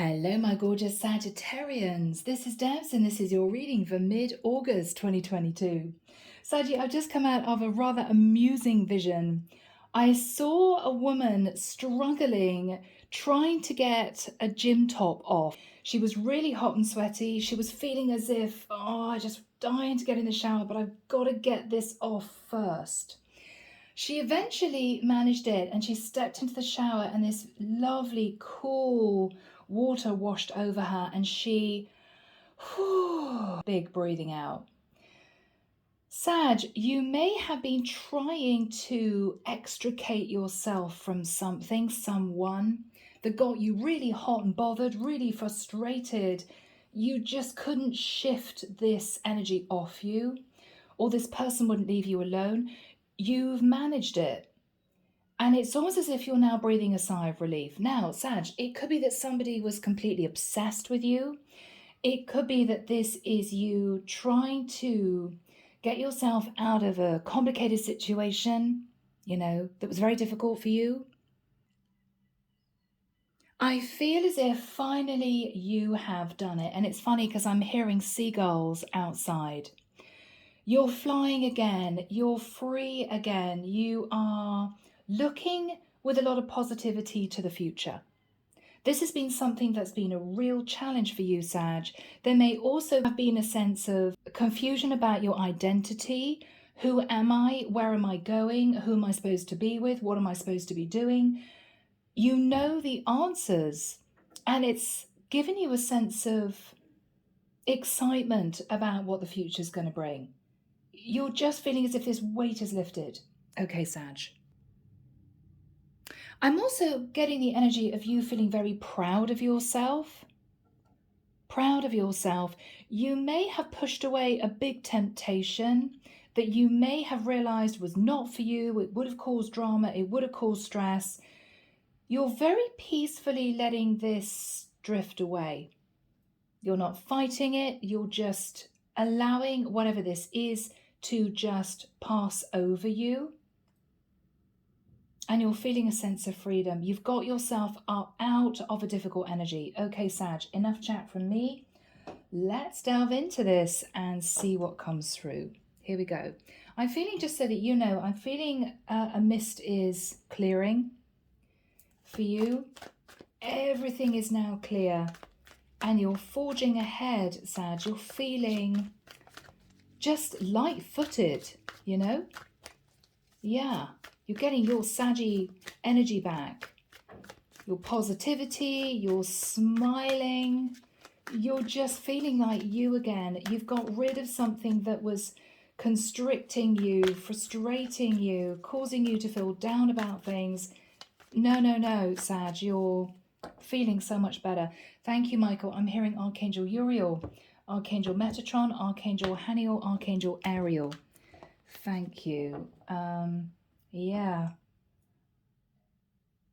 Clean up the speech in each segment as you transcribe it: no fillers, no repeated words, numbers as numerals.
Hello, my gorgeous Sagittarians. This is Debs, and this is your reading for mid-August 2022. Saggy, I've just come out of a rather amusing vision. I saw a woman struggling, trying to get a gym top off. She was really hot and sweaty. She was feeling as if, I just dying to get in the shower, but I've got to get this off first. She eventually managed it, and she stepped into the shower, and this lovely, cool water washed over her, and she, big breathing out. Sag, you may have been trying to extricate yourself from something, someone that got you really hot and bothered, really frustrated. You just couldn't shift this energy off you, or this person wouldn't leave you alone. You've managed it. And it's almost as if you're now breathing a sigh of relief. Now, Sag, it could be that somebody was completely obsessed with you. It could be that this is you trying to get yourself out of a complicated situation, that was very difficult for you. I feel as if finally you have done it. And it's funny because I'm hearing seagulls outside. You're flying again. You're free again. You are looking with a lot of positivity to the future. This has been something that's been a real challenge for you, Sag. There may also have been a sense of confusion about your identity. Who am I? Where am I going? Who am I supposed to be with? What am I supposed to be doing? You know the answers, and it's given you a sense of excitement about what the future is going to bring. You're just feeling as if this weight is lifted. Okay, Sag. I'm also getting the energy of you feeling very proud of yourself. Proud of yourself. You may have pushed away a big temptation that you may have realized was not for you. It would have caused drama. It would have caused stress. You're very peacefully letting this drift away. You're not fighting it. You're just allowing whatever this is to just pass over you. And you're feeling a sense of freedom. You've got yourself up out of a difficult energy. Okay, Sag, enough chat from me. Let's delve into this and see what comes through. Here we go. I'm feeling, just so that you know, I'm feeling a mist is clearing for you. Everything is now clear. And you're forging ahead, Sag. You're feeling just light-footed, Yeah. You're getting your saggy energy back. Your positivity, you're smiling. You're just feeling like you again. You've got rid of something that was constricting you, frustrating you, causing you to feel down about things. No, Sag, you're feeling so much better. Thank you, Michael. I'm hearing Archangel Uriel, Archangel Metatron, Archangel Haniel, Archangel Ariel. Thank you. Yeah.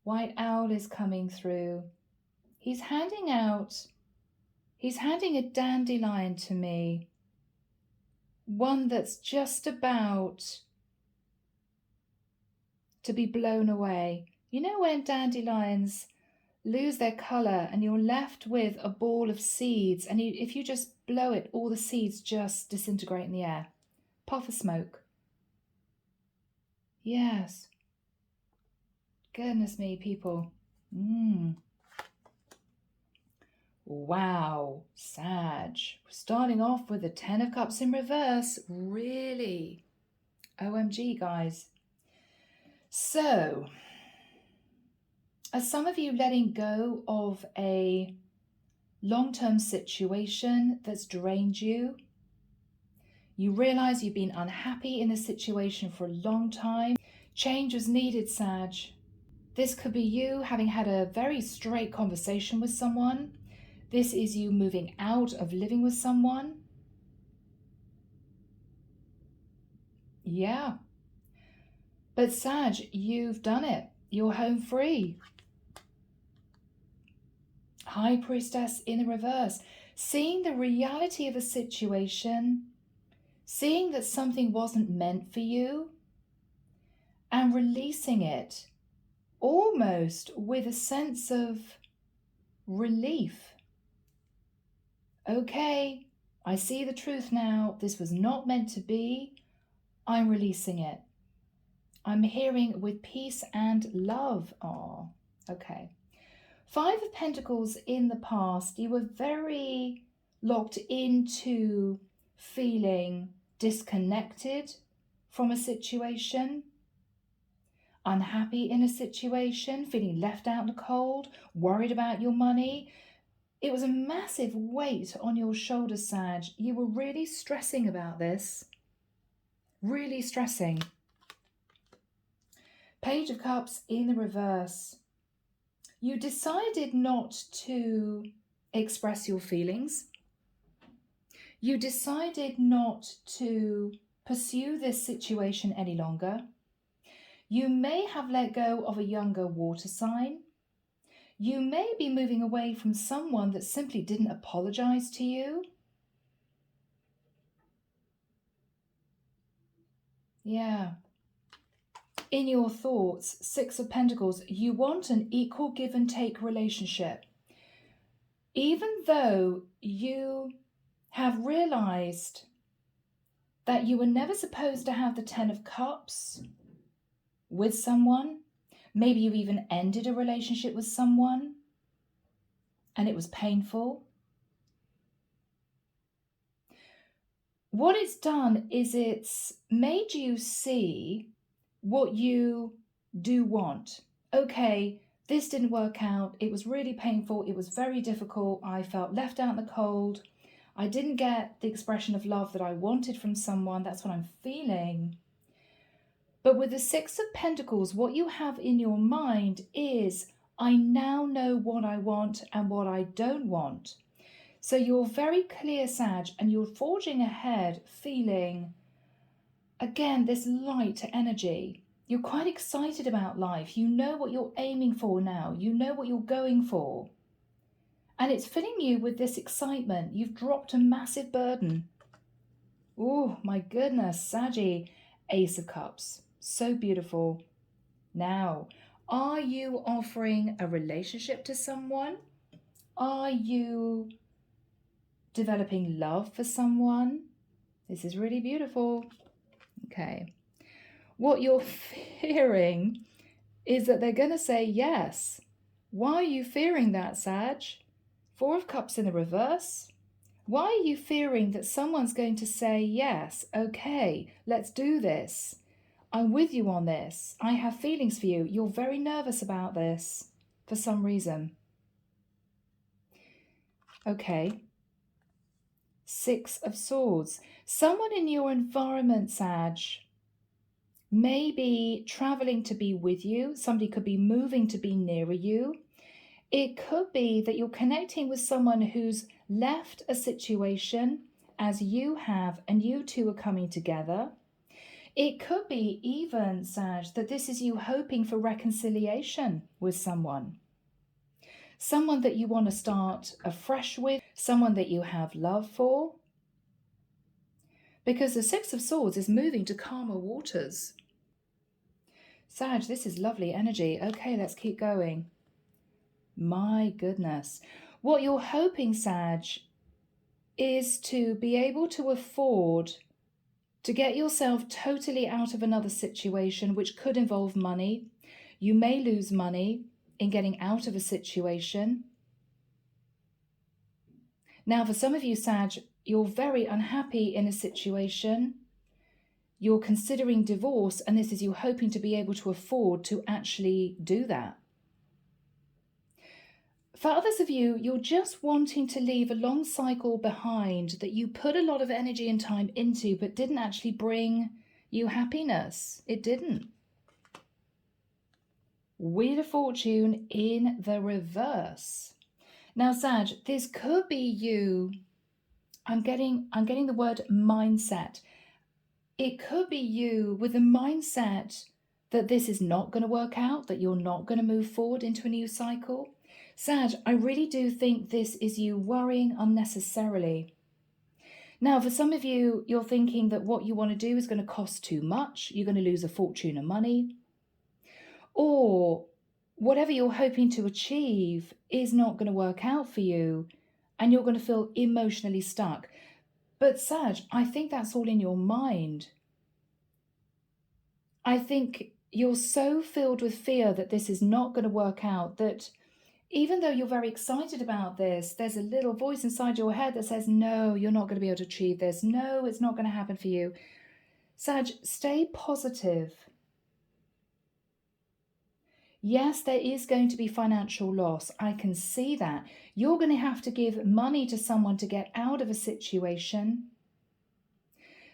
White Owl is coming through. He's handing a dandelion to me. One that's just about to be blown away. You know when dandelions lose their color and you're left with a ball of seeds, and if you just blow it, all the seeds just disintegrate in the air. Puff of smoke. Yes. Goodness me, people. Wow, Sag. We're starting off with the 10 of Cups in reverse. Really? OMG, guys. So, are some of you letting go of a long-term situation that's drained you? You realize you've been unhappy in a situation for a long time. Change was needed, Sag. This could be you having had a very straight conversation with someone. This is you moving out of living with someone. Yeah. But Sag, you've done it. You're home free. High Priestess in the reverse. Seeing the reality of a situation, seeing that something wasn't meant for you, and releasing it almost with a sense of relief. Okay, I see the truth now. This was not meant to be. I'm releasing it. I'm hearing with peace and love. Oh, okay. Five of Pentacles in the past, you were very locked into feeling disconnected from a situation, unhappy in a situation, feeling left out in the cold, worried about your money. It was a massive weight on your shoulders, Sag. You were really stressing about this. Really stressing. Page of Cups in the reverse. You decided not to express your feelings. You decided not to pursue this situation any longer. You may have let go of a younger water sign. You may be moving away from someone that simply didn't apologize to you. Yeah. In your thoughts, Six of Pentacles, you want an equal give and take relationship. Even though you have realized that you were never supposed to have the Ten of Cups with someone, maybe you even ended a relationship with someone and it was painful. What it's done is it's made you see what you do want. Okay, this didn't work out. It was really painful. It was very difficult. I felt left out in the cold. I didn't get the expression of love that I wanted from someone. That's what I'm feeling. But with the Six of Pentacles, what you have in your mind is, I now know what I want and what I don't want. So you're very clear, Sag, and you're forging ahead feeling, again, this light energy. You're quite excited about life. You know what you're aiming for now. You know what you're going for. And it's filling you with this excitement. You've dropped a massive burden. Oh, my goodness, Saggy. Ace of Cups. So beautiful. Now, are you offering a relationship to someone? Are you developing love for someone? This is really beautiful. Okay. What you're fearing is that they're going to say yes. Why are you fearing that, Sag? Four of Cups in the reverse. Why are you fearing that someone's going to say yes? Okay, let's do this. I'm with you on this. I have feelings for you. You're very nervous about this for some reason. Okay. Six of Swords. Someone in your environment, Sag, may be traveling to be with you. Somebody could be moving to be nearer you. It could be that you're connecting with someone who's left a situation as you have, and you two are coming together. It could be even, Sag, that this is you hoping for reconciliation with someone. Someone that you want to start afresh with, someone that you have love for. Because the Six of Swords is moving to calmer waters. Sag, this is lovely energy. Okay, let's keep going. My goodness. What you're hoping, Sag, is to be able to afford to get yourself totally out of another situation, which could involve money. You may lose money in getting out of a situation. Now, for some of you, Sag, you're very unhappy in a situation. You're considering divorce, and this is you hoping to be able to afford to actually do that. For others of you, you're just wanting to leave a long cycle behind that you put a lot of energy and time into, but didn't actually bring you happiness. It didn't. Wheel of Fortune in the reverse. Now, Sag, this could be you. I'm getting the word mindset. It could be you with the mindset that this is not going to work out, that you're not going to move forward into a new cycle. Sag, I really do think this is you worrying unnecessarily. Now, for some of you, you're thinking that what you want to do is going to cost too much. You're going to lose a fortune of money. Or whatever you're hoping to achieve is not going to work out for you, and you're going to feel emotionally stuck. But Sag, I think that's all in your mind. I think you're so filled with fear that this is not going to work out that even though you're very excited about this, there's a little voice inside your head that says, no, you're not going to be able to achieve this. No, it's not going to happen for you. Sag, stay positive. Yes, there is going to be financial loss. I can see that. You're going to have to give money to someone to get out of a situation.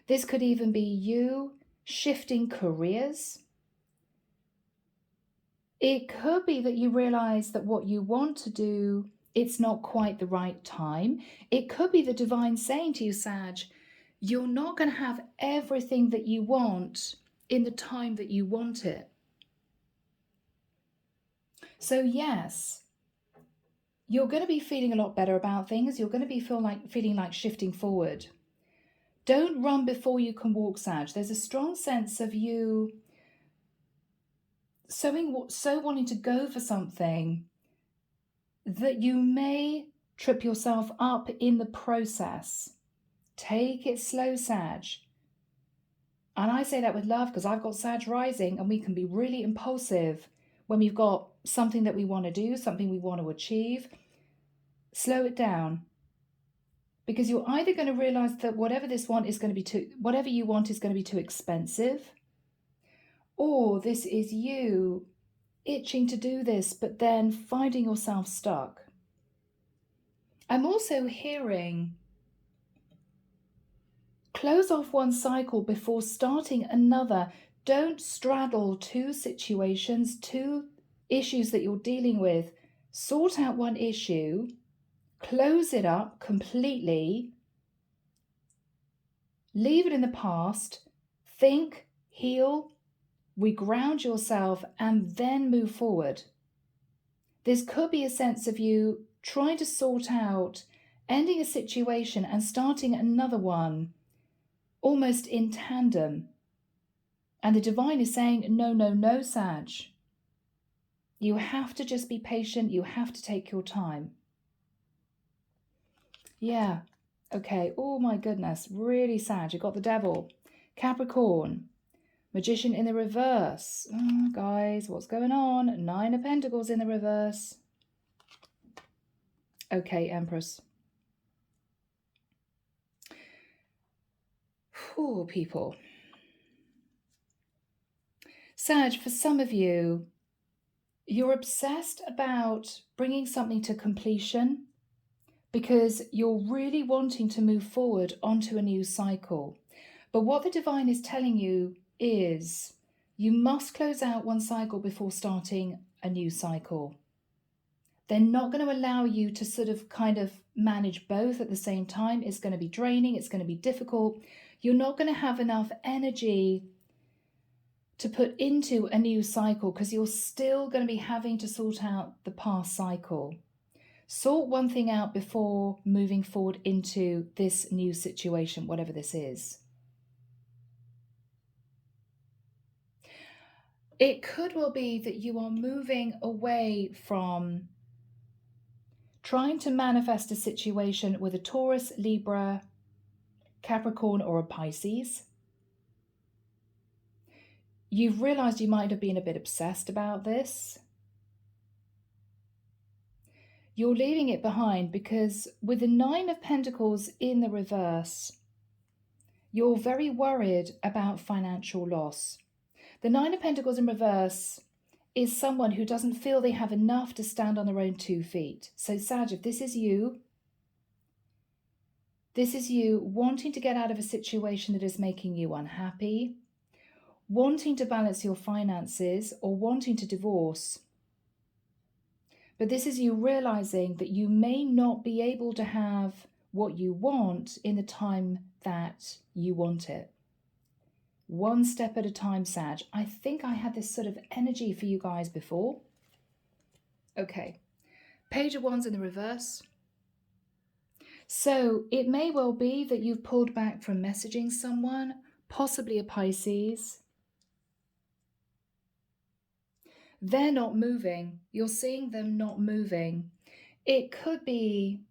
This could even be you shifting careers. It could be that you realize that what you want to do, it's not quite the right time. It could be the divine saying to you, Sag, you're not going to have everything that you want in the time that you want it. So yes, you're going to be feeling a lot better about things. You're going to be feeling like shifting forward. Don't run before you can walk, Sag. There's a strong sense of you so wanting to go for something that you may trip yourself up in the process. Take it slow, Sag. And I say that with love because I've got Sag rising, and we can be really impulsive when we've got something that we want to do, something we want to achieve. Slow it down, because you're either going to realize that whatever you want is going to be too expensive, or this is you itching to do this, but then finding yourself stuck. I'm also hearing close off one cycle before starting another. Don't straddle two situations, two issues that you're dealing with. Sort out one issue, close it up completely, leave it in the past, think, heal, reground yourself, and then move forward. This could be a sense of you trying to sort out ending a situation and starting another one, almost in tandem. And the divine is saying, no, no, no, Sag. You have to just be patient. You have to take your time. Yeah. Okay. Oh my goodness. Really Sag. You got the devil. Capricorn. Magician in the reverse. Oh, guys, what's going on? 9 of Pentacles in the reverse. Okay, Empress. Poor people. Sag, for some of you, you're obsessed about bringing something to completion because you're really wanting to move forward onto a new cycle. But what the divine is telling you is you must close out one cycle before starting a new cycle. They're not going to allow you to sort of kind of manage both at the same time. It's going to be draining. It's going to be difficult. You're not going to have enough energy to put into a new cycle because you're still going to be having to sort out the past cycle. Sort one thing out before moving forward into this new situation, whatever this is. It could well be that you are moving away from trying to manifest a situation with a Taurus, Libra, Capricorn, or a Pisces. You've realized you might have been a bit obsessed about this. You're leaving it behind because with the 9 of Pentacles in the reverse, you're very worried about financial loss. The 9 of Pentacles in reverse is someone who doesn't feel they have enough to stand on their own 2 feet. So Sag, if this is you wanting to get out of a situation that is making you unhappy, wanting to balance your finances, or wanting to divorce. But this is you realizing that you may not be able to have what you want in the time that you want it. One step at a time, Sag. I think I had this sort of energy for you guys before. Okay. Page of Wands in the reverse. So it may well be that you've pulled back from messaging someone, possibly a Pisces. They're not moving. You're seeing them not moving. It could be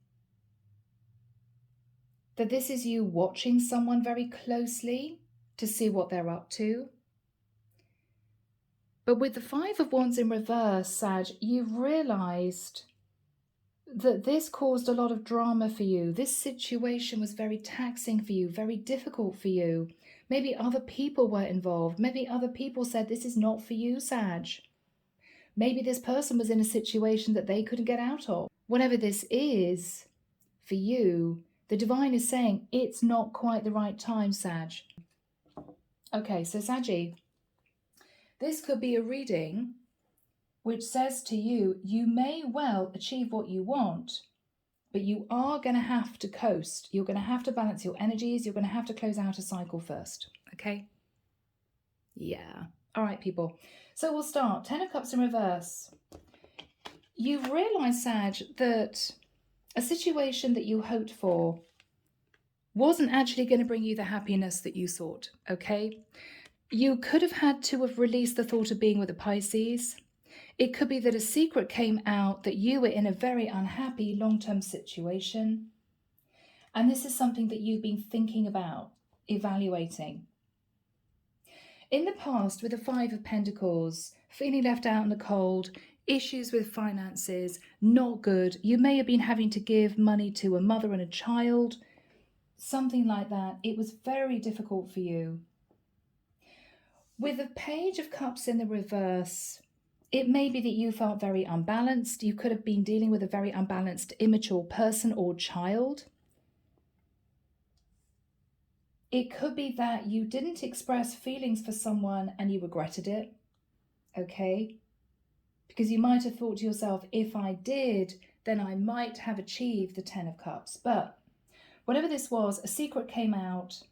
that this is you watching someone very closely to see what they're up to. But with the Five of Wands in reverse, Sag, you've realized that this caused a lot of drama for you. This situation was very taxing for you, very difficult for you. Maybe other people were involved. Maybe other people said, this is not for you, Sag. Maybe this person was in a situation that they couldn't get out of. Whatever this is for you, the divine is saying it's not quite the right time, Sag. Okay, so Saggy, this could be a reading which says to you, you may well achieve what you want, but you are going to have to coast. You're going to have to balance your energies. You're going to have to close out a cycle first. Okay? Yeah. All right, people. So we'll start. 10 of Cups in reverse. You've realized, Sag, that a situation that you hoped for wasn't actually going to bring you the happiness that you sought. Okay? You could have had to have released the thought of being with a Pisces. It could be that a secret came out that you were in a very unhappy long-term situation. And this is something that you've been thinking about, evaluating. In the past, with the Five of Pentacles, feeling left out in the cold, issues with finances, not good. You may have been having to give money to a mother and a child, something like that. It was very difficult for you. With the Page of Cups in the reverse, it may be that you felt very unbalanced. You could have been dealing with a very unbalanced, immature person or child. It could be that you didn't express feelings for someone and you regretted it, okay? Because you might have thought to yourself, if I did, then I might have achieved the 10 of Cups. But whatever this was, a secret came out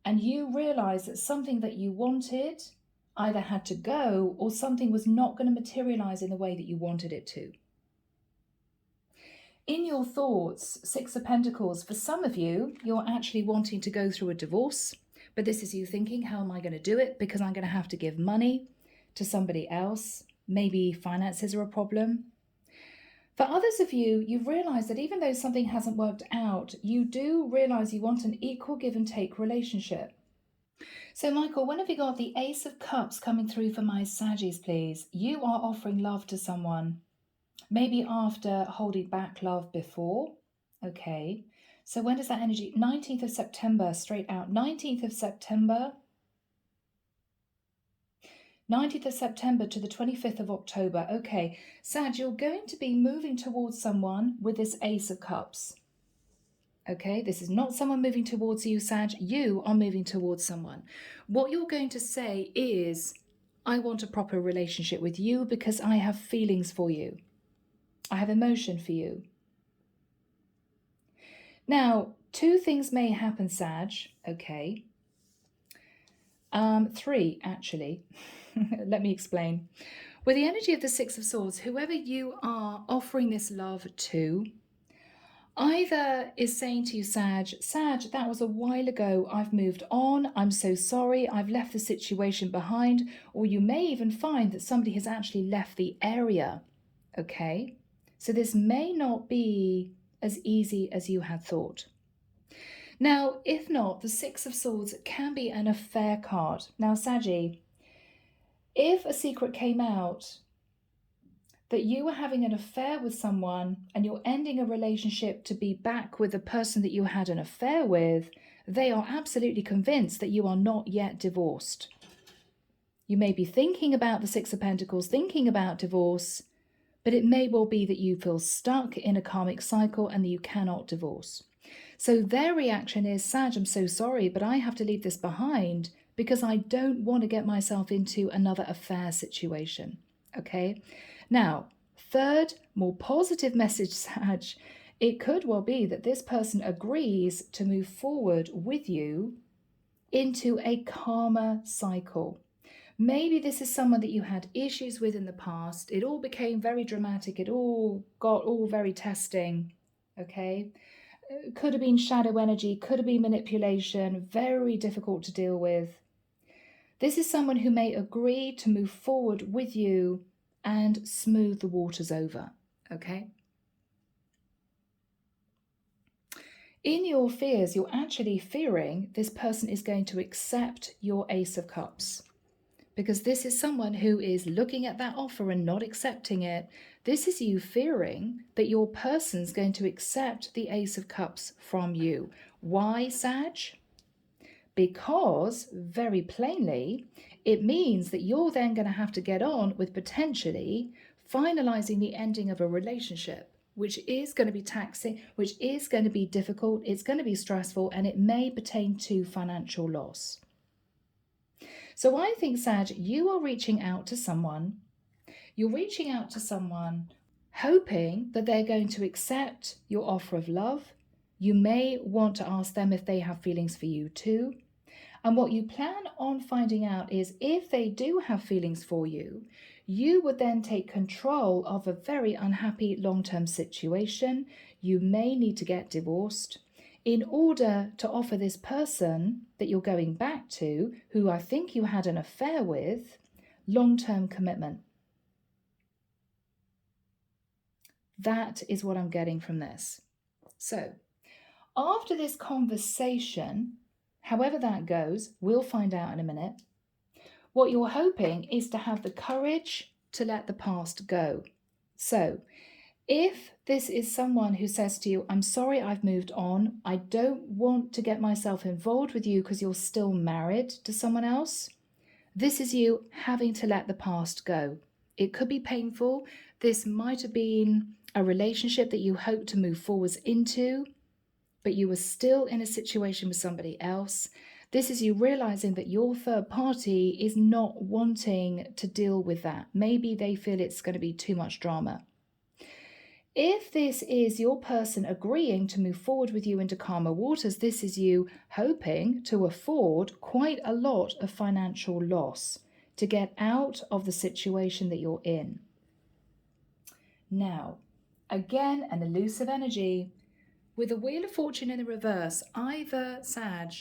and you realized that something that you wanted either had to go or something was not going to materialize in the way that you wanted it to. In your thoughts, Six of Pentacles, for some of you, you're actually wanting to go through a divorce, but this is you thinking, how am I going to do it? Because I'm going to have to give money to somebody else. Maybe finances are a problem. For others of you, you've realized that even though something hasn't worked out, you do realize you want an equal give and take relationship. So, Michael, when have you got the Ace of Cups coming through for my Saggies, please? You are offering love to someone. Maybe after holding back love before. Okay. So when does that energy? 19th of September, straight out. 19th of September. 19th of September to the 25th of October. Okay. Sag, you're going to be moving towards someone with this Ace of Cups. Okay, this is not someone moving towards you, Sag. You are moving towards someone. What you're going to say is, I want a proper relationship with you because I have feelings for you. I have emotion for you. Now, two things may happen, Sag. Okay. Three, actually. Let me explain. With the energy of the Six of Swords, whoever you are offering this love to, either is saying to you, Sag, that was a while ago. I've moved on. I'm so sorry. I've left the situation behind. Or you may even find that somebody has actually left the area. Okay. So this may not be as easy as you had thought. Now, if not, the Six of Swords can be an affair card. Now, Saggy, if a secret came out that you were having an affair with someone and you're ending a relationship to be back with the person that you had an affair with, they are absolutely convinced that you are not yet divorced. You may be thinking about the Six of Pentacles, thinking about divorce, but it may well be that you feel stuck in a karmic cycle and that you cannot divorce. So their reaction is, Sag, I'm so sorry, but I have to leave this behind because I don't want to get myself into another affair situation. Okay? Now, third, more positive message, Sag, it could well be that this person agrees to move forward with you into a karma cycle. Maybe this is someone that you had issues with in the past. It all became very dramatic. It all got very testing. Okay? Could have been shadow energy, could have been manipulation, very difficult to deal with. This is someone who may agree to move forward with you and smooth the waters over, okay? In your fears, you're actually fearing this person is going to accept your Ace of Cups, because this is someone who is looking at that offer and not accepting it. This is you fearing that your person's going to accept the Ace of Cups from you. Why, Sag? Because, very plainly, it means that you're then going to have to get on with potentially finalizing the ending of a relationship, which is going to be taxing, which is going to be difficult, it's going to be stressful, and it may pertain to financial loss. So I think, Sag, you are reaching out to someone. You're reaching out to someone hoping that they're going to accept your offer of love. You may want to ask them if they have feelings for you too. And what you plan on finding out is if they do have feelings for you, you would then take control of a very unhappy long-term situation. You may need to get divorced in order to offer this person that you're going back to, who I think you had an affair with, long-term commitment. That is what I'm getting from this. So after this conversation, however that goes, we'll find out in a minute. What you're hoping is to have the courage to let the past go. So if this is someone who says to you, I'm sorry, I've moved on, I don't want to get myself involved with you because you're still married to someone else, this is you having to let the past go. It could be painful. This might have been a relationship that you hoped to move forwards into, but you were still in a situation with somebody else. This is you realizing that your third party is not wanting to deal with that. Maybe they feel it's going to be too much drama. If this is your person agreeing to move forward with you into calmer waters, this is you hoping to afford quite a lot of financial loss to get out of the situation that you're in. Now, again, an elusive energy. With the Wheel of Fortune in the reverse, either, Sag,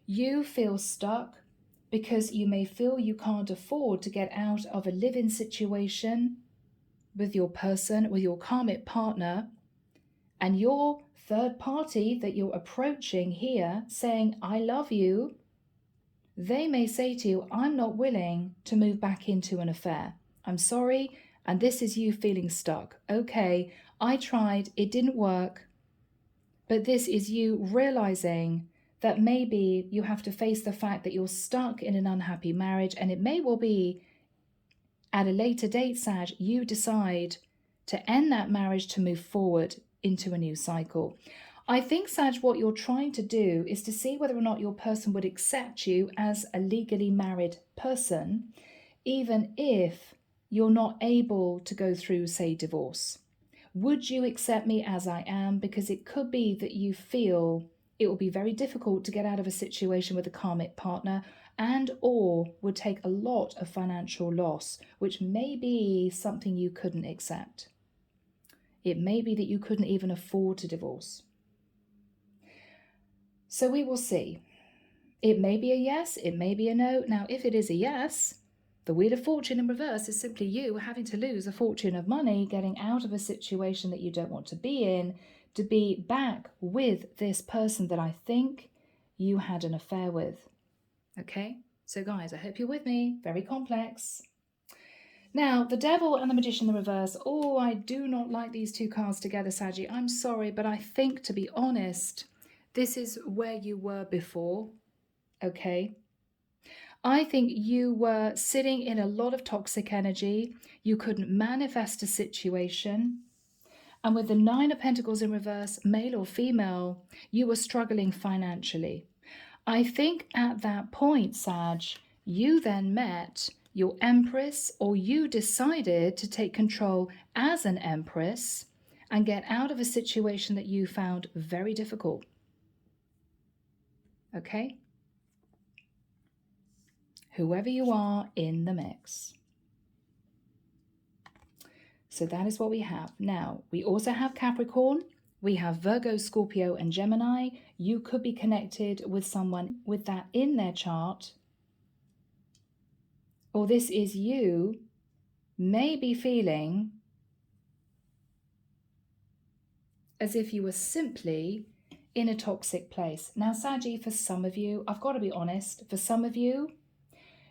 you feel stuck because you may feel you can't afford to get out of a live-in situation with your person, with your karmic partner, and your third party that you're approaching here saying, I love you, they may say to you, I'm not willing to move back into an affair. I'm sorry, and this is you feeling stuck. Okay, I tried, it didn't work, but this is you realizing that maybe you have to face the fact that you're stuck in an unhappy marriage, and it may well be at a later date, Sag, you decide to end that marriage to move forward into a new cycle. I think, Sag, what you're trying to do is to see whether or not your person would accept you as a legally married person, even if you're not able to go through, say, divorce. Would you accept me as I am? Because it could be that you feel it will be very difficult to get out of a situation with a karmic partner, and or would take a lot of financial loss, which may be something you couldn't accept. It may be that you couldn't even afford to divorce. So we will see. It may be a yes, it may be a no. Now, if it is a yes, the Wheel of Fortune in reverse is simply you having to lose a fortune of money, getting out of a situation that you don't want to be in, to be back with this person that I think you had an affair with. Okay, so guys, I hope you're with me. Very complex. Now, the Devil and the Magician in the reverse. Oh, I do not like these two cards together, Saggy. I'm sorry, but I think, to be honest, this is where you were before. Okay. I think you were sitting in a lot of toxic energy. You couldn't manifest a situation. And with the Nine of Pentacles in reverse, male or female, you were struggling financially. I think at that point, Sag, you then met your Empress, or you decided to take control as an Empress and get out of a situation that you found very difficult. Okay? Whoever you are in the mix. So that is what we have. Now, we also have Capricorn. We have Virgo, Scorpio, and Gemini. You could be connected with someone with that in their chart. or this is you maybe feeling as if you were simply in a toxic place. Now, Saggy, for some of you, I've got to be honest, for some of you,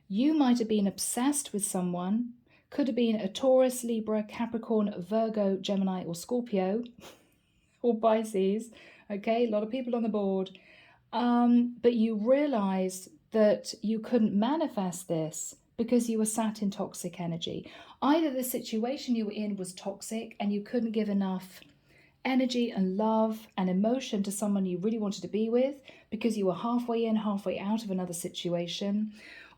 you might have been obsessed with someone, could have been a Taurus, Libra, Capricorn, Virgo, Gemini, or Scorpio, or Pisces. Okay, a lot of people on the board. But you realized that you couldn't manifest this because you were sat in toxic energy. Either the situation you were in was toxic and you couldn't give enough energy and love and emotion to someone you really wanted to be with because you were halfway in, halfway out of another situation,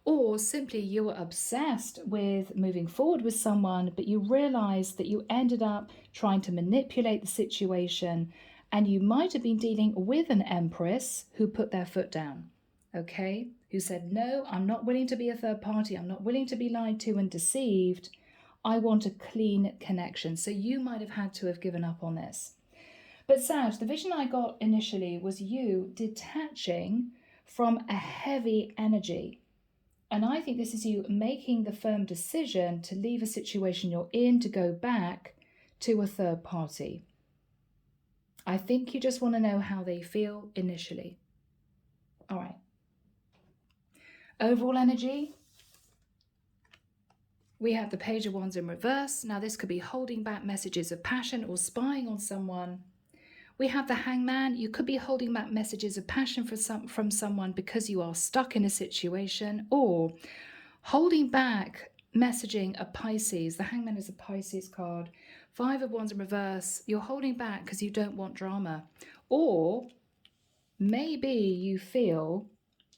or simply you were obsessed with moving forward with someone, but you realized that you ended up trying to manipulate the situation, and you might have been dealing with an empress who put their foot down, okay, who said, no, I'm not willing to be a third party, I'm not willing to be lied to and deceived, I want a clean connection. So you might have had to have given up on this. But Sag, the vision I got initially was you detaching from a heavy energy. And I think this is you making the firm decision to leave a situation you're in, to go back to a third party. I think you just want to know how they feel initially. All right. Overall energy. We have the Page of Wands in reverse. Now this could be holding back messages of passion or spying on someone. We have the Hangman. You could be holding back messages of passion from someone because you are stuck in a situation, or holding back messaging a Pisces. The Hangman is a Pisces card. 5 of Wands in reverse. You're holding back because you don't want drama. Or maybe you feel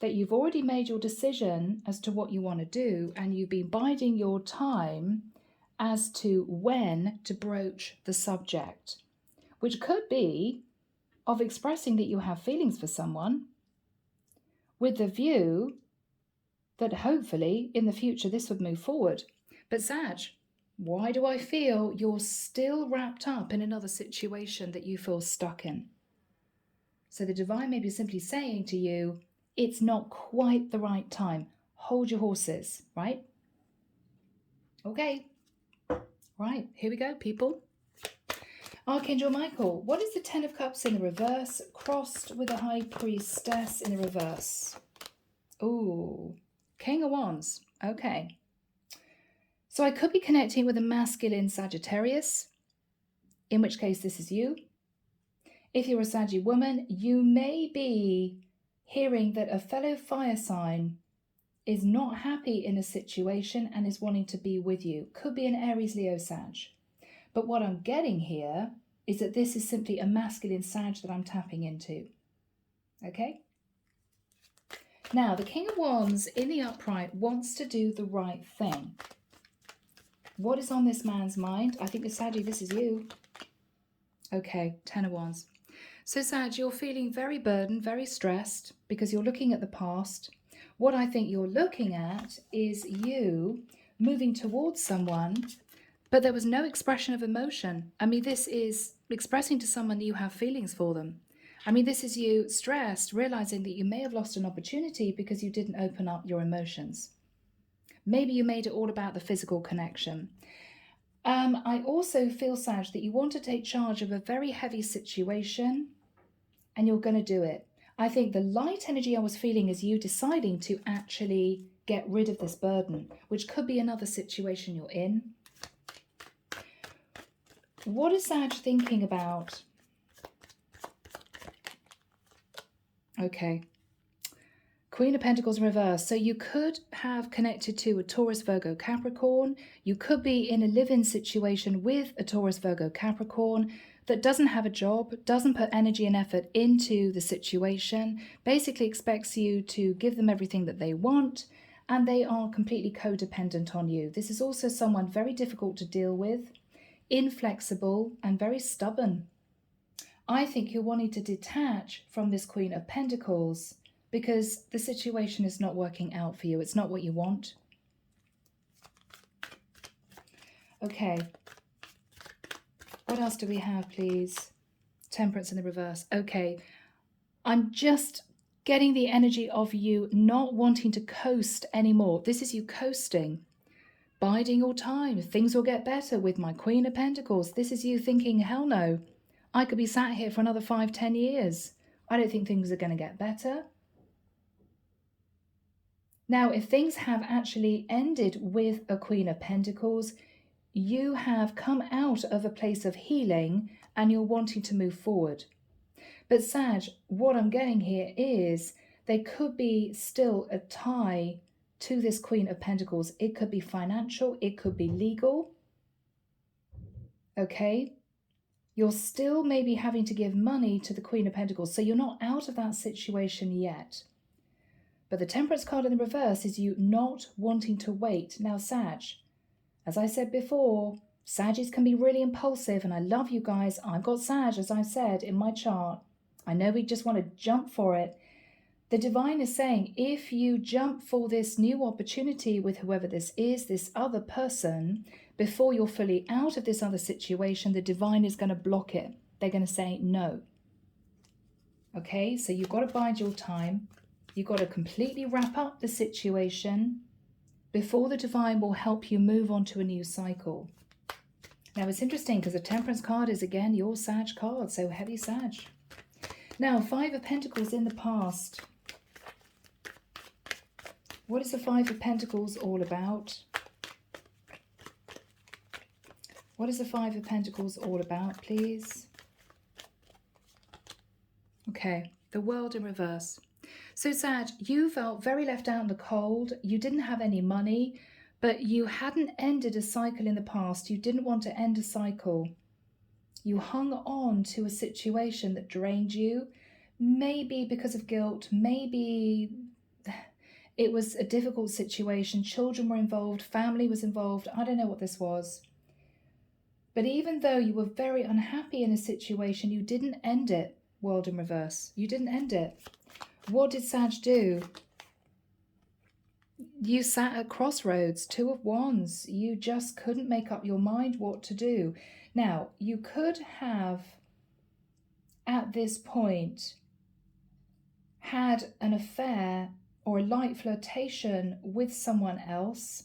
that you've already made your decision as to what you want to do, and you've been biding your time as to when to broach the subject, which could be of expressing that you have feelings for someone with the view that hopefully in the future this would move forward. But Sag, why do I feel you're still wrapped up in another situation that you feel stuck in? So the divine may be simply saying to you, it's not quite the right time. Hold your horses, right? Okay. Right, here we go, people. Archangel Michael, what is the 10 of Cups in the reverse crossed with a High Priestess in the reverse? Ooh, King of Wands. Okay. So I could be connecting with a masculine Sagittarius, in which case this is you. If you're a Saggy woman, you may be hearing that a fellow fire sign is not happy in a situation and is wanting to be with you. Could be an Aries, Leo, Sag. But what I'm getting here is that this is simply a masculine Sag that I'm tapping into. Okay? Now, the King of Wands in the upright wants to do the right thing. What is on this man's mind? I think the Saggy, this is you. Okay, 10 of Wands. So Sag, you're feeling very burdened, very stressed because you're looking at the past. What I think you're looking at is you moving towards someone, but there was no expression of emotion. I mean, this is expressing to someone that you have feelings for them. I mean, this is you stressed, realizing that you may have lost an opportunity because you didn't open up your emotions. Maybe you made it all about the physical connection. I also feel, Sag, that you want to take charge of a very heavy situation and you're going to do it. I think the light energy I was feeling is you deciding to actually get rid of this burden, which could be another situation you're in. What is Sag thinking about? Okay. Queen of Pentacles in reverse. So you could have connected to a Taurus, Virgo, Capricorn. You could be in a live-in situation with a Taurus, Virgo, Capricorn that doesn't have a job, doesn't put energy and effort into the situation, basically expects you to give them everything that they want, and they are completely codependent on you. This is also someone very difficult to deal with, inflexible, and very stubborn. I think you're wanting to detach from this Queen of Pentacles because the situation is not working out for you. It's not what you want. Okay. What else do we have, please? Temperance in the reverse. Okay. I'm just getting the energy of you not wanting to coast anymore. This is you coasting, biding your time. Things will get better with my Queen of Pentacles. This is you thinking, hell no, I could be sat here for another 5-10 years. I don't think things are going to get better. Now, if things have actually ended with a Queen of Pentacles, you have come out of a place of healing and you're wanting to move forward. But Sag, what I'm getting here is there could be still a tie to this Queen of Pentacles. It could be financial, it could be legal. Okay? You're still maybe having to give money to the Queen of Pentacles, so you're not out of that situation yet. But the Temperance card in the reverse is you not wanting to wait. Now, Sag, as I said before, Saggies can be really impulsive, and I love you guys. I've got Sag, as I've said, in my chart. I know we just want to jump for it. The divine is saying, if you jump for this new opportunity with whoever this is, this other person, before you're fully out of this other situation, the divine is going to block it. They're going to say no. Okay, so you've got to bide your time. You've got to completely wrap up the situation before the divine will help you move on to a new cycle. Now, it's interesting because the Temperance card is, again, your Sag card, so heavy Sag. Now, 5 of Pentacles in the past. What is the 5 of Pentacles all about? What is the 5 of Pentacles all about, please? Okay, the World in reverse. So, Sag, you felt very left out in the cold. You didn't have any money, but you hadn't ended a cycle in the past. You didn't want to end a cycle. You hung on to a situation that drained you, maybe because of guilt, maybe it was a difficult situation, children were involved, family was involved, I don't know what this was. But even though you were very unhappy in a situation, you didn't end it, World in reverse. You didn't end it. What did Sag do? You sat at crossroads, 2 of Wands. You just couldn't make up your mind what to do. Now, you could have, at this point, had an affair or a light flirtation with someone else.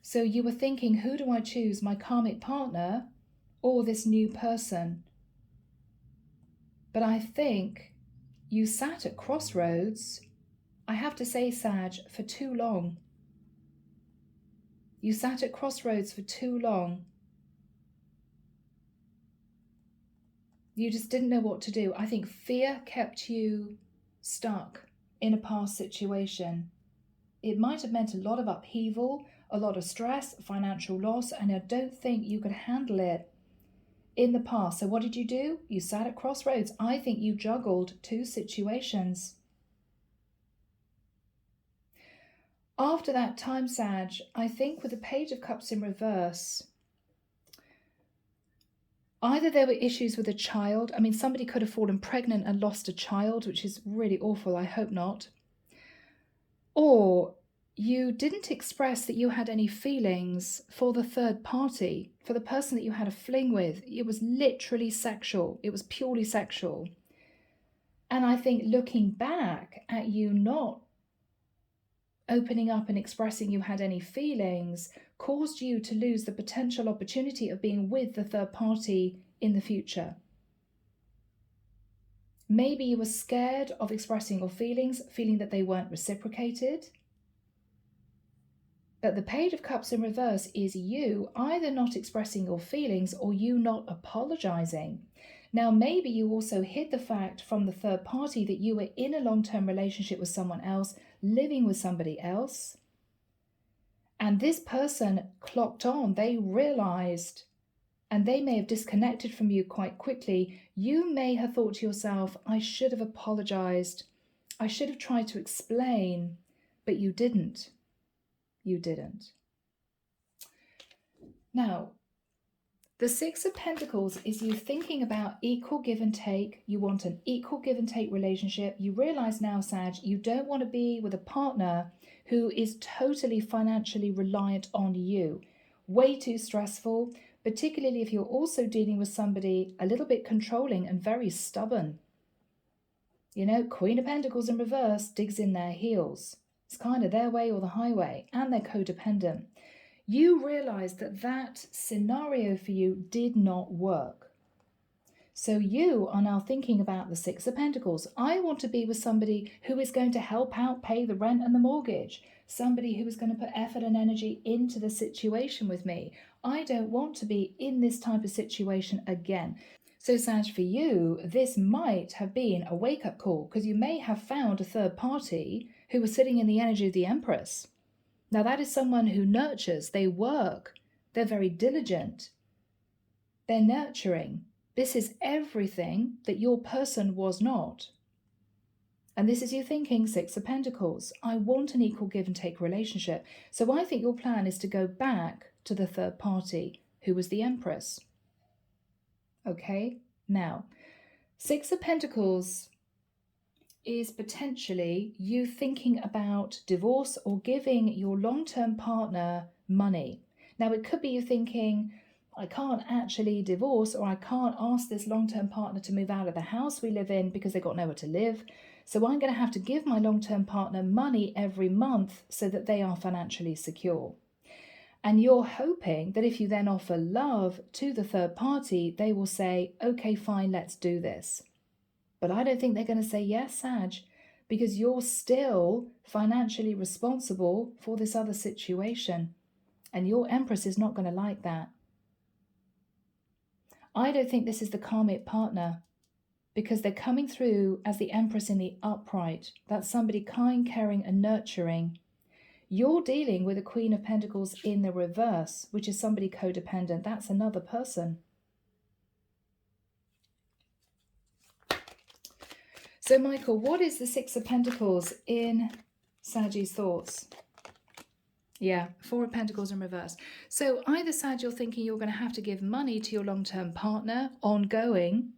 So you were thinking, who do I choose, my karmic partner or this new person? But I think you sat at crossroads, I have to say, Sag, for too long. You sat at crossroads for too long. You just didn't know what to do. I think fear kept you stuck in a past situation. It might have meant a lot of upheaval, a lot of stress, financial loss, and I don't think you could handle it in the past. So what did you do? You sat at crossroads. I think you juggled 2 situations. After that time, Sag, I think with the Page of Cups in reverse, either there were issues with a child. I mean, somebody could have fallen pregnant and lost a child, which is really awful. I hope not. Or you didn't express that you had any feelings for the third party, for the person that you had a fling with. It was literally sexual. It was purely sexual. And I think looking back at you not opening up and expressing you had any feelings caused you to lose the potential opportunity of being with the third party in the future. Maybe you were scared of expressing your feelings, feeling that they weren't reciprocated. But the Page of Cups in reverse is you either not expressing your feelings or you not apologizing. Now, maybe you also hid the fact from the third party that you were in a long-term relationship with someone else, living with somebody else. And this person clocked on, they realized, and they may have disconnected from you quite quickly. You may have thought to yourself, I should have apologized. I should have tried to explain, but you didn't. You didn't. Now, the 6 of Pentacles is you thinking about equal give and take. You want an equal give and take relationship. You realize now, Sag, you don't want to be with a partner who is totally financially reliant on you. Way too stressful, particularly if you're also dealing with somebody a little bit controlling and very stubborn. You know, Queen of Pentacles in reverse digs in their heels. It's kind of their way or the highway, and they're codependent. You realize that that scenario for you did not work. So you are now thinking about the Six of Pentacles. I want to be with somebody who is going to help out pay the rent and the mortgage. Somebody who is going to put effort and energy into the situation with me. I don't want to be in this type of situation again. So Sag, for you, this might have been a wake-up call because you may have found a third party who was sitting in the energy of the Empress. Now that is someone who nurtures, they work, they're very diligent, they're nurturing. This is everything that your person was not. And this is you thinking Six of Pentacles. I want an equal give and take relationship. So I think your plan is to go back to the third party who was the Empress. Okay, now, Six of Pentacles is potentially you thinking about divorce or giving your long-term partner money. Now, it could be you thinking, I can't actually divorce, or I can't ask this long-term partner to move out of the house we live in because they've got nowhere to live. So I'm going to have to give my long-term partner money every month so that they are financially secure. And you're hoping that if you then offer love to the third party, they will say, okay, fine, let's do this. But I don't think they're going to say yes, Sag, because you're still financially responsible for this other situation. And your Empress is not going to like that. I don't think this is the karmic partner because they're coming through as the Empress in the upright. That's somebody kind, caring, and nurturing. You're dealing with a Queen of Pentacles in the reverse, which is somebody codependent. That's another person. So, Michael, what is the Six of Pentacles in Sag's thoughts? Yeah, Four of Pentacles in reverse. So either Sag, you're thinking you're going to have to give money to your long-term partner ongoing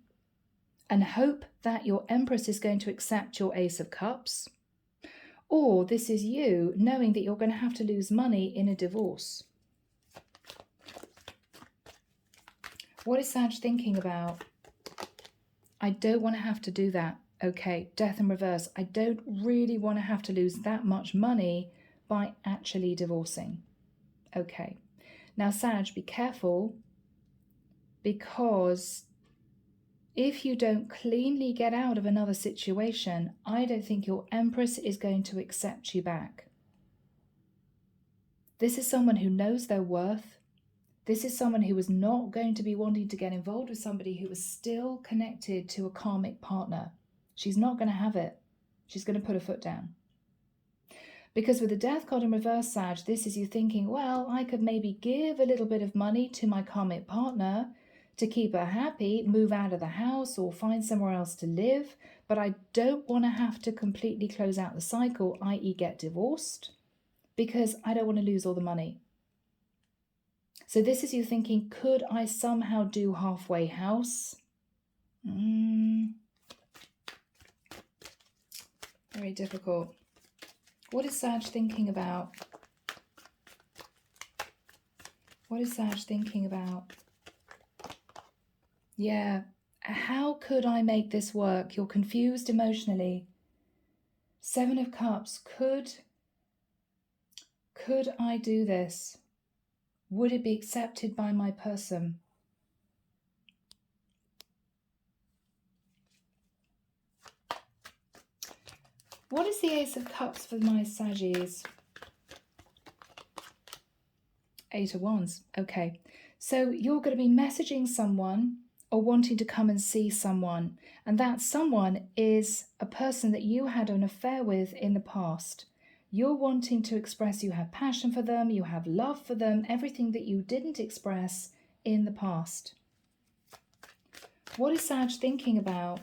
and hope that your Empress is going to accept your Ace of Cups. Or this is you knowing that you're going to have to lose money in a divorce. What is Sag thinking about? I don't want to have to do that. Okay, Death in reverse. I don't really want to have to lose that much money by actually divorcing. Okay. Now, Sag, be careful, because if you don't cleanly get out of another situation, I don't think your Empress is going to accept you back. This is someone who knows their worth. This is someone who is not going to be wanting to get involved with somebody who is still connected to a karmic partner. She's not going to have it. She's going to put her foot down. Because with the Death card in reverse, Sag, this is you thinking, well, I could maybe give a little bit of money to my karmic partner to keep her happy, move out of the house or find somewhere else to live, but I don't want to have to completely close out the cycle, i.e. get divorced, because I don't want to lose all the money. So this is you thinking, could I somehow do halfway house? Very difficult. What is Sag thinking about? What is Sag thinking about? Yeah, how could I make this work? You're confused emotionally. Seven of Cups, could I do this? Would it be accepted by my person? What is the Ace of Cups for my Saggies? Eight of Wands. Okay. So you're going to be messaging someone or wanting to come and see someone. And that someone is a person that you had an affair with in the past. You're wanting to express you have passion for them, you have love for them, everything that you didn't express in the past. What is Sag thinking about?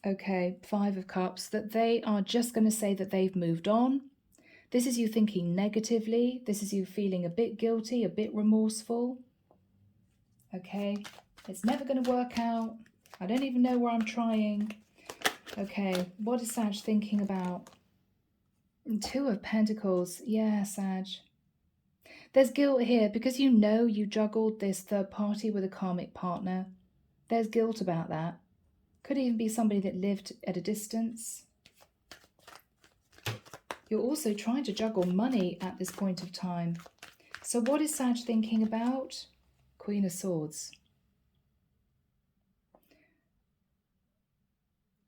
Okay, Five of Cups, that they are just going to say that they've moved on. This is you thinking negatively. This is you feeling a bit guilty, a bit remorseful. Okay, it's never going to work out. I don't even know where I'm trying. Okay, what is Sag thinking about? Two of Pentacles. Yeah, Sag. There's guilt here because you know you juggled this third party with a karmic partner. There's guilt about that. Could even be somebody that lived at a distance. You're also trying to juggle money at this point of time. So what is Sag thinking about? Queen of Swords.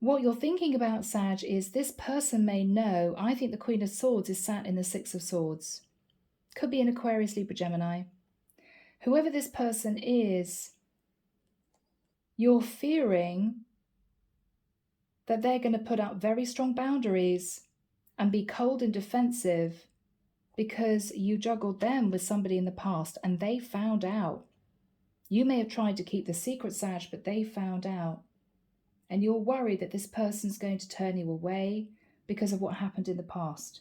What you're thinking about, Sag, is this person may know. I think the Queen of Swords is sat in the Six of Swords. Could be an Aquarius, Libra, Gemini. Whoever this person is, you're fearing that they're going to put up very strong boundaries and be cold and defensive because you juggled them with somebody in the past and they found out. You may have tried to keep the secret, Sag, but they found out. And you're worried that this person's going to turn you away because of what happened in the past.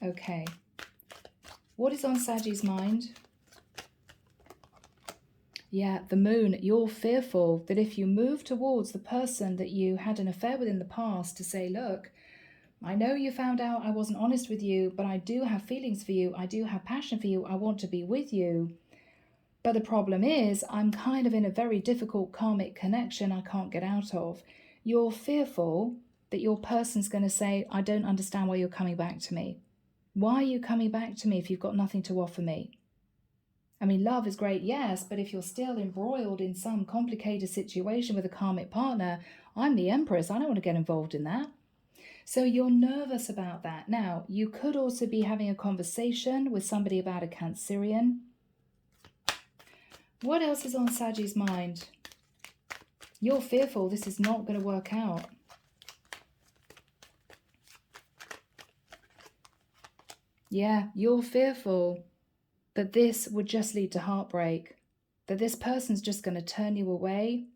Okay. What is on Sag's mind? Yeah, the moon. You're fearful that if you move towards the person that you had an affair with in the past to say, look, I know you found out I wasn't honest with you, but I do have feelings for you. I do have passion for you. I want to be with you. But the problem is, I'm kind of in a very difficult karmic connection I can't get out of. You're fearful that your person's going to say, I don't understand why you're coming back to me. Why are you coming back to me if you've got nothing to offer me? I mean, love is great, yes, but if you're still embroiled in some complicated situation with a karmic partner, I'm the Empress. I don't want to get involved in that. So you're nervous about that. Now, you could also be having a conversation with somebody about a Cancerian. What else is on Sag's mind? You're fearful this is not going to work out. Yeah, you're fearful that this would just lead to heartbreak, that this person's just going to turn you away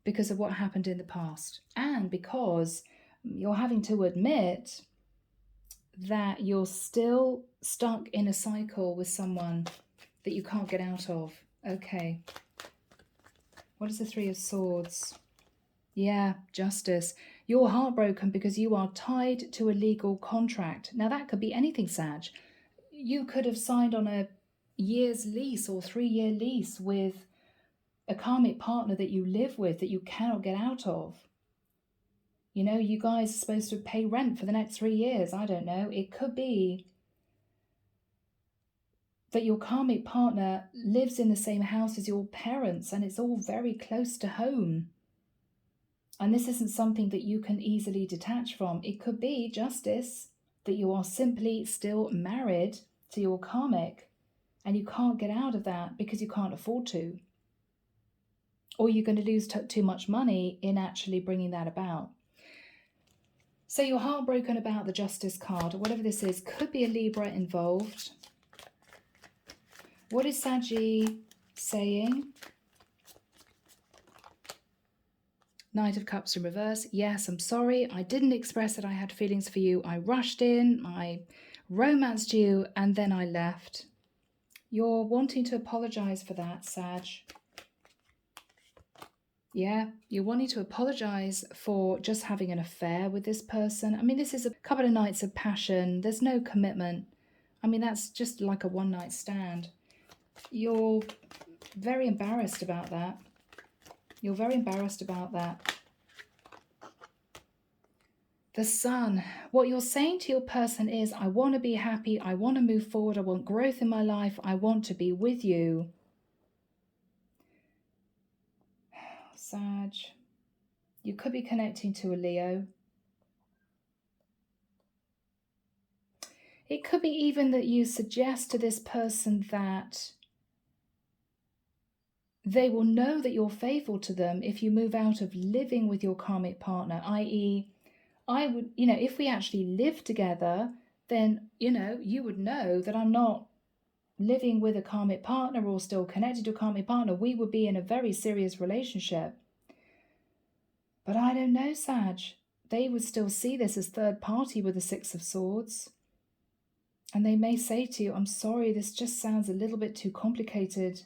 because of what happened in the past, and because you're having to admit that you're still stuck in a cycle with someone that you can't get out of. Okay. What is the Three of Swords? Yeah, justice. You're heartbroken because you are tied to a legal contract. Now, that could be anything, Sag. You could have signed on a year's lease or 3-year lease with a karmic partner that you live with that you cannot get out of. You know, you guys are supposed to pay rent for the next 3 years. I don't know. It could be that your karmic partner lives in the same house as your parents and it's all very close to home. And this isn't something that you can easily detach from. It could be justice, that you are simply still married to your karmic and you can't get out of that because you can't afford to. Or you're going to lose too much money in actually bringing that about. So you're heartbroken about the Justice card, or whatever this is. Could be a Libra involved. What is Sagi saying? Knight of Cups in reverse. Yes, I'm sorry. I didn't express that I had feelings for you. I rushed in, I romanced you, and then I left. You're wanting to apologize for that, Sag. Yeah, you're wanting to apologize for just having an affair with this person. I mean, this is a couple of nights of passion. There's no commitment. I mean, that's just like a one-night stand. You're very embarrassed about that. You're very embarrassed about that. The Sun. What you're saying to your person is, I want to be happy. I want to move forward. I want growth in my life. I want to be with you. Sag. You could be connecting to a Leo. It could be even that you suggest to this person that they will know that you're faithful to them if you move out of living with your karmic partner, i.e., I would, if we actually live together, then, you would know that I'm not living with a karmic partner or still connected to a karmic partner. We would be in a very serious relationship. But I don't know, Sag. They would still see this as third party with the Six of Swords. And they may say to you, I'm sorry, this just sounds a little bit too complicated.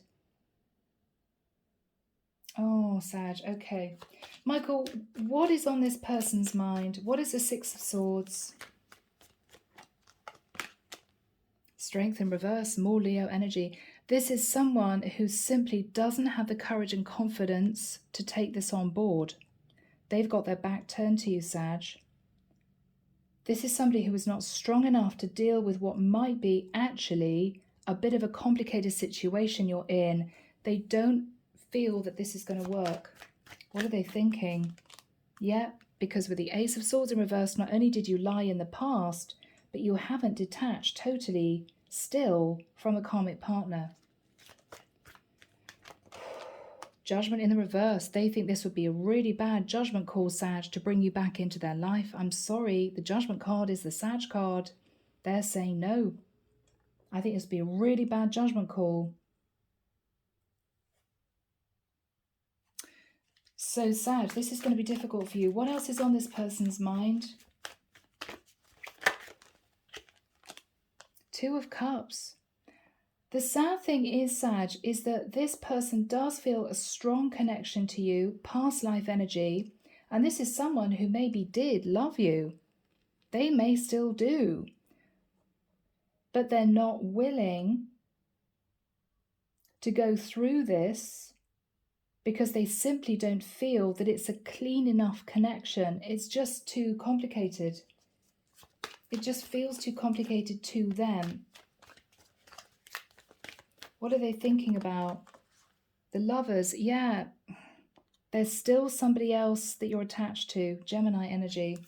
Oh, Sag, okay. Michael, what is on this person's mind? What is the Six of Swords? Strength in reverse, more Leo energy. This is someone who simply doesn't have the courage and confidence to take this on board. They've got their back turned to you, Sag. This is somebody who is not strong enough to deal with what might be actually a bit of a complicated situation you're in. They don't feel that this is going to work. What are they thinking? Yeah, because with the Ace of Swords in reverse, not only did you lie in the past, but you haven't detached totally still from a karmic partner. Judgment in the reverse. They think this would be a really bad judgment call, Sag, to bring you back into their life. I'm sorry, the judgment card is the Sag card. They're saying no. I think this would be a really bad judgment call. So, Sag, this is going to be difficult for you. What else is on this person's mind? Two of Cups. The sad thing is, Sag, is that this person does feel a strong connection to you, past life energy, and this is someone who maybe did love you. They may still do, but they're not willing to go through this because they simply don't feel that it's a clean enough connection. It's just too complicated. It just feels too complicated to them. What are they thinking about? The Lovers, yeah. There's still somebody else that you're attached to. Gemini energy.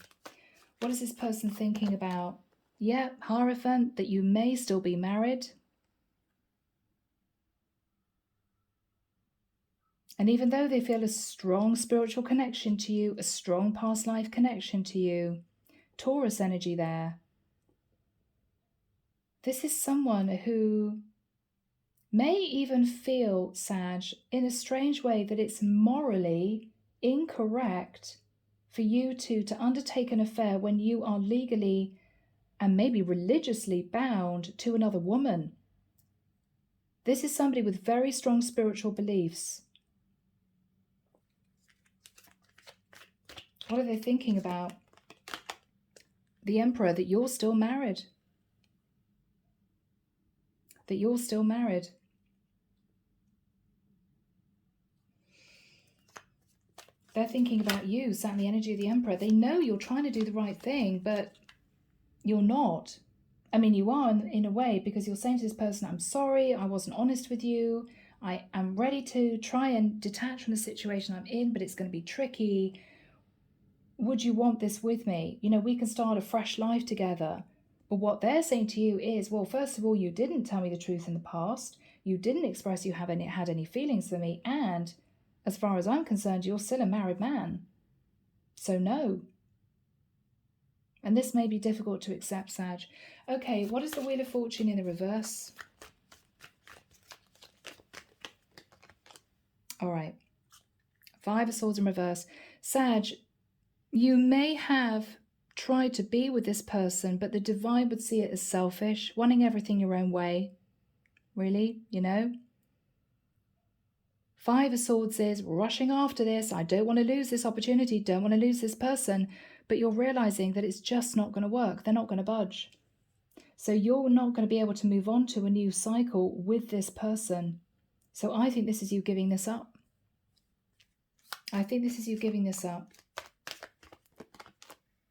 What is this person thinking about? Yeah, Hierophant, that you may still be married. And even though they feel a strong spiritual connection to you, a strong past life connection to you, Taurus energy there. This is someone who may even feel, Sag, in a strange way that it's morally incorrect for you to undertake an affair when you are legally and maybe religiously bound to another woman. This is somebody with very strong spiritual beliefs. What are they thinking about? The Emperor, that you're still married. That you're still married. They're thinking about you, sat in the energy of the Emperor. They know you're trying to do the right thing, but you're not. I mean, you are in a way, because you're saying to this person, I'm sorry, I wasn't honest with you. I am ready to try and detach from the situation I'm in, but it's going to be tricky. Would you want this with me? You know, we can start a fresh life together. But what they're saying to you is, well, first of all, you didn't tell me the truth in the past. You didn't express you had any feelings for me. And as far as I'm concerned, you're still a married man. So no. And this may be difficult to accept, Sag. Okay, what is the Wheel of Fortune in the reverse? All right. Five of Swords in reverse. Sag, you may have tried to be with this person, but the divine would see it as selfish, wanting everything your own way. Really, you know? Five of Swords is rushing after this. I don't want to lose this opportunity, don't want to lose this person. But you're realizing that it's just not going to work. They're not going to budge. So you're not going to be able to move on to a new cycle with this person. So I think this is you giving this up. I think this is you giving this up.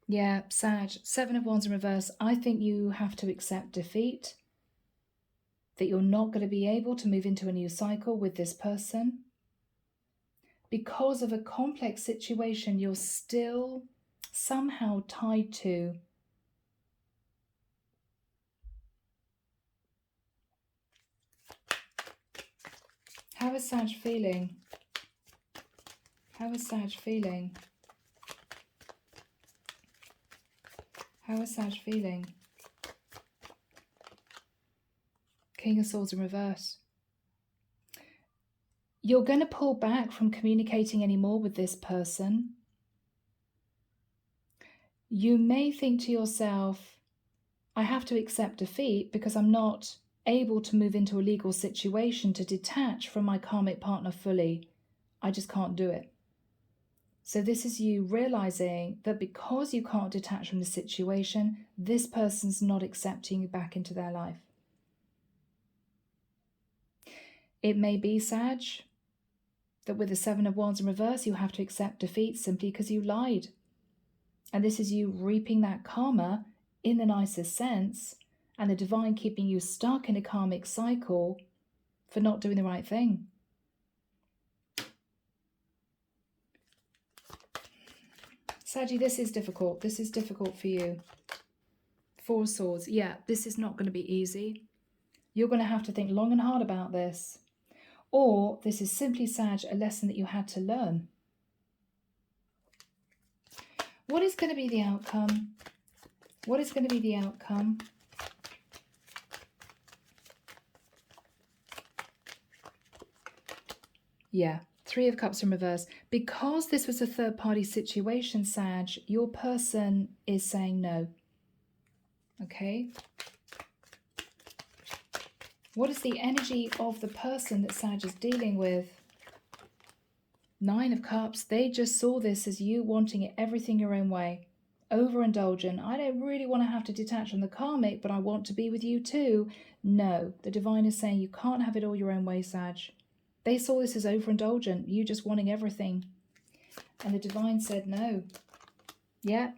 Yeah, Sag, Seven of Wands in reverse. I think you have to accept defeat. That you're not going to be able to move into a new cycle with this person. Because of a complex situation you're still somehow tied to. How is Sag feeling? How is Sag feeling? How is Sag feeling? King of Swords in reverse. You're going to pull back from communicating anymore with this person. You may think to yourself, I have to accept defeat because I'm not able to move into a legal situation to detach from my karmic partner fully. I just can't do it. So this is you realizing that because you can't detach from the situation, this person's not accepting you back into their life. It may be, Sag, that with the Seven of Wands in reverse, you have to accept defeat simply because you lied. And this is you reaping that karma in the nicest sense, and the divine keeping you stuck in a karmic cycle for not doing the right thing. Saggy, this is difficult. This is difficult for you. Four of Swords. Yeah, this is not going to be easy. You're going to have to think long and hard about this. Or this is simply, Sag, a lesson that you had to learn. What is going to be the outcome? What is going to be the outcome? Yeah, Three of Cups in reverse. Because this was a third-party situation, Sag, your person is saying no. Okay? What is the energy of the person that Sag is dealing with? Nine of Cups. They just saw this as you wanting everything your own way. Overindulgent. I don't really want to have to detach from the karmic, but I want to be with you too. No, the divine is saying you can't have it all your own way, Sag. They saw this as overindulgent, you just wanting everything. And the divine said no. Yeah,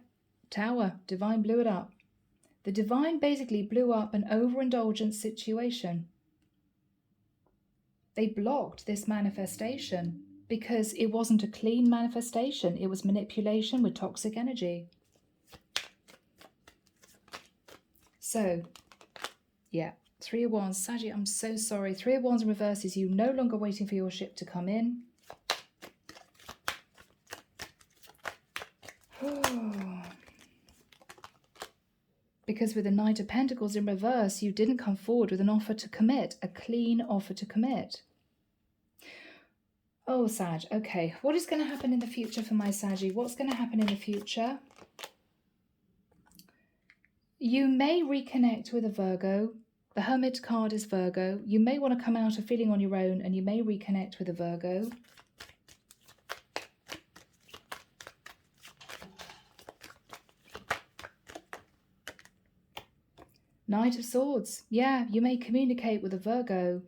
Tower. Divine blew it up. The divine basically blew up an overindulgent situation. They blocked this manifestation because it wasn't a clean manifestation. It was manipulation with toxic energy. So, yeah, Three of Wands. Saggy, I'm so sorry. Three of Wands in reverse is you no longer waiting for your ship to come in. Because with the Knight of Pentacles in reverse, you didn't come forward with an offer to commit, a clean offer to commit. Oh, Sag, okay. What is going to happen in the future for my Saggy? What's going to happen in the future? You may reconnect with a Virgo. The Hermit card is Virgo. You may want to come out of feeling on your own and you may reconnect with a Virgo. Knight of Swords. Yeah, you may communicate with a Virgo.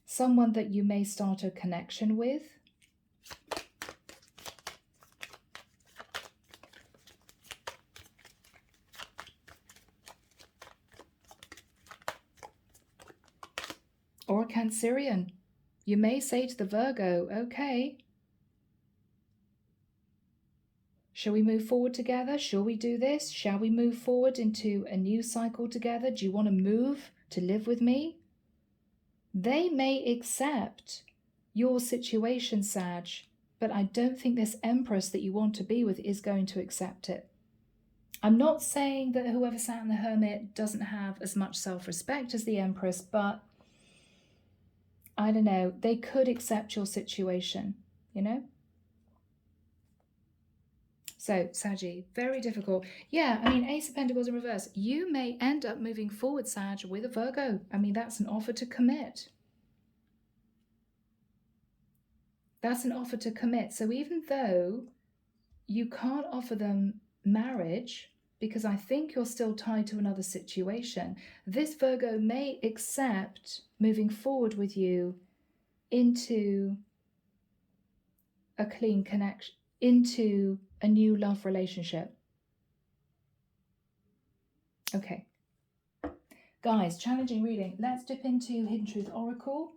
Someone that you may start a connection with. Or a Cancerian. You may say to the Virgo, okay, shall we move forward together? Shall we do this? Shall we move forward into a new cycle together? Do you want to move to live with me? They may accept your situation, Sag, but I don't think this Empress that you want to be with is going to accept it. I'm not saying that whoever sat in the Hermit doesn't have as much self-respect as the Empress, but I don't know, they could accept your situation, you know? So, Saggy, very difficult. Yeah, I mean, Ace of Pentacles in reverse. You may end up moving forward, Sag, with a Virgo. I mean, that's an offer to commit. That's an offer to commit. So even though you can't offer them marriage, because I think you're still tied to another situation, this Virgo may accept moving forward with you into a clean connection, into a new love relationship. Okay. Guys, challenging reading. Let's dip into Hidden Truth Oracle.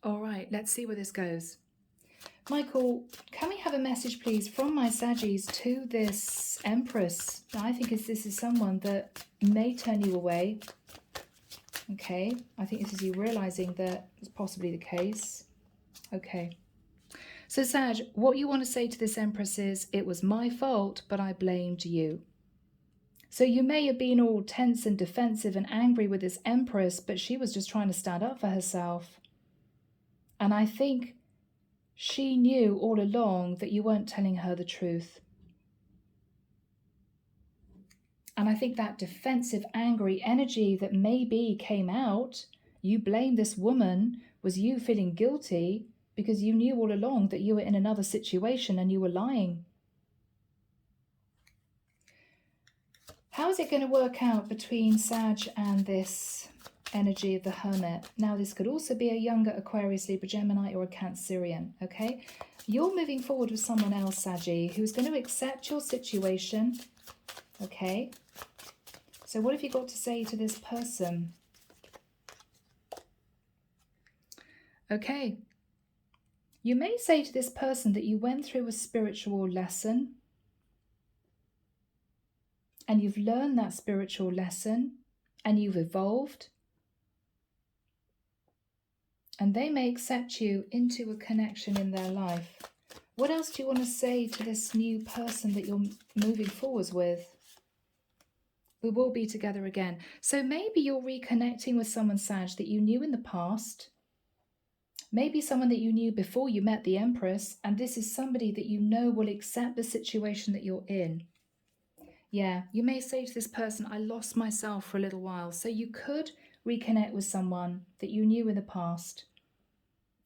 All right, let's see where this goes. Michael, can we have a message, please, from my Saggies to this Empress? I think this is someone that may turn you away. Okay, I think this is you realizing that it's possibly the case. Okay. So, Sag, what you want to say to this Empress is, it was my fault, but I blamed you. So you may have been all tense and defensive and angry with this Empress, but she was just trying to stand up for herself. And I think she knew all along that you weren't telling her the truth. And I think that defensive, angry energy that maybe came out, you blame this woman, was you feeling guilty because you knew all along that you were in another situation and you were lying. How is it going to work out between Sag and this energy of the Hermit? Now, this could also be a younger Aquarius, Libra, Gemini, or a Cancerian, okay? You're moving forward with someone else, Saggy, who's going to accept your situation, okay? So what have you got to say to this person? Okay. You may say to this person that you went through a spiritual lesson and you've learned that spiritual lesson and you've evolved, and they may accept you into a connection in their life. What else do you want to say to this new person that you're moving forwards with? We will be together again. So maybe you're reconnecting with someone, Sag, that you knew in the past. Maybe someone that you knew before you met the Empress, and this is somebody that you know will accept the situation that you're in. Yeah, you may say to this person, I lost myself for a little while. So you could reconnect with someone that you knew in the past.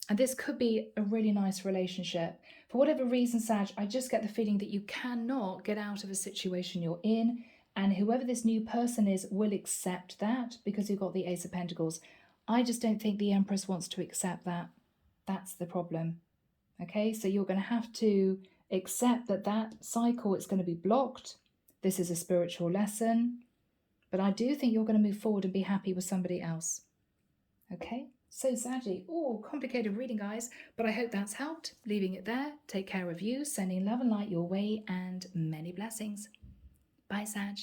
And this could be a really nice relationship. For whatever reason, Sag, I just get the feeling that you cannot get out of a situation you're in. And whoever this new person is will accept that because you've got the Ace of Pentacles. I just don't think the Empress wants to accept that. That's the problem. Okay, so you're going to have to accept that that cycle is going to be blocked. This is a spiritual lesson. But I do think you're going to move forward and be happy with somebody else. Okay, so Saggy, oh, complicated reading, guys, but I hope that's helped. Leaving it there. Take care of you, sending love and light your way, and many blessings. Bye, Sag.